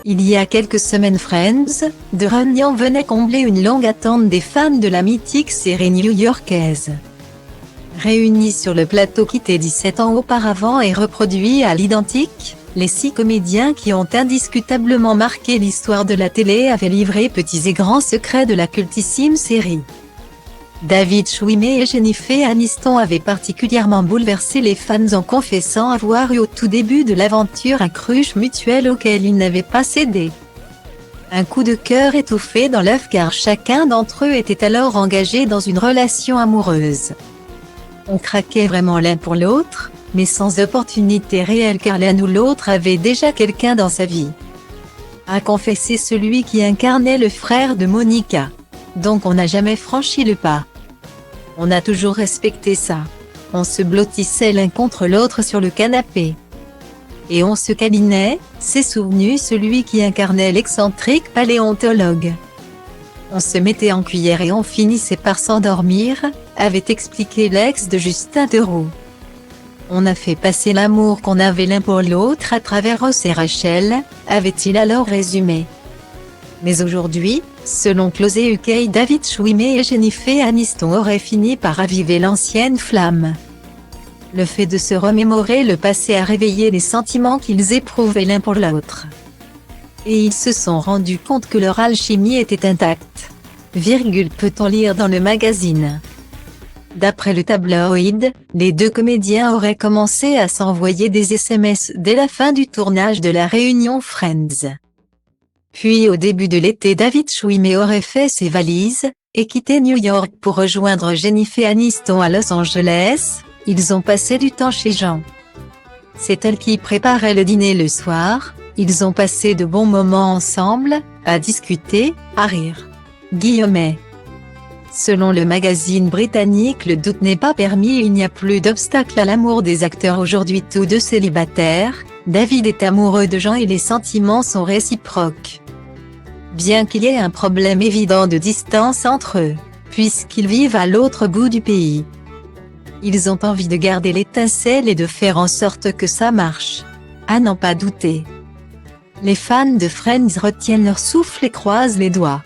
Il y a quelques semaines, Friends de Runyon venait combler une longue attente des fans de la mythique série new-yorkaise. Réunis sur le plateau quitté 17 ans auparavant et reproduits à l'identique, les 6 comédiens qui ont indiscutablement marqué l'histoire de la télé avaient livré petits et grands secrets de la cultissime série. David Schwimmer et Jennifer Aniston avaient particulièrement bouleversé les fans en confessant avoir eu au tout début de l'aventure un crush mutuel auquel ils n'avaient pas cédé. Un coup de cœur étouffé dans l'œuf car chacun d'entre eux était alors engagé dans une relation amoureuse. On craquait vraiment l'un pour l'autre, mais sans opportunité réelle car l'un ou l'autre avait déjà quelqu'un dans sa vie. A confessé celui qui incarnait le frère de Monica. Donc on n'a jamais franchi le pas. On a toujours respecté ça. On se blottissait l'un contre l'autre sur le canapé. Et on se câlinait, s'est souvenu celui qui incarnait l'excentrique paléontologue. On se mettait en cuillère et on finissait par s'endormir, avait expliqué l'ex de Justin Theroux. On a fait passer l'amour qu'on avait l'un pour l'autre à travers Ross et Rachel, avait-il alors résumé. Mais aujourd'hui, selon Closet UK, David Schwimmer et Jennifer Aniston auraient fini par raviver l'ancienne flamme. Le fait de se remémorer le passé a réveillé les sentiments qu'ils éprouvaient l'un pour l'autre. Et ils se sont rendus compte que leur alchimie était intacte. Peut-on lire dans le magazine. D'après le tabloïd, les 2 comédiens auraient commencé à s'envoyer des SMS dès la fin du tournage de la réunion Friends. Puis au début de l'été, David Schwimmer aurait fait ses valises et quitté New York pour rejoindre Jennifer Aniston à Los Angeles. Ils ont passé du temps chez Jean. C'est elle qui préparait le dîner le soir. Ils ont passé de bons moments ensemble, à discuter, à rire. Guillemet. Selon le magazine britannique, le doute n'est pas permis et il n'y a plus d'obstacle à l'amour des acteurs aujourd'hui tous 2 célibataires. David est amoureux de Jean et les sentiments sont réciproques. Bien qu'il y ait un problème évident de distance entre eux, puisqu'ils vivent à l'autre bout du pays. Ils ont envie de garder l'étincelle et de faire en sorte que ça marche. À n'en pas douter. Les fans de Friends retiennent leur souffle et croisent les doigts.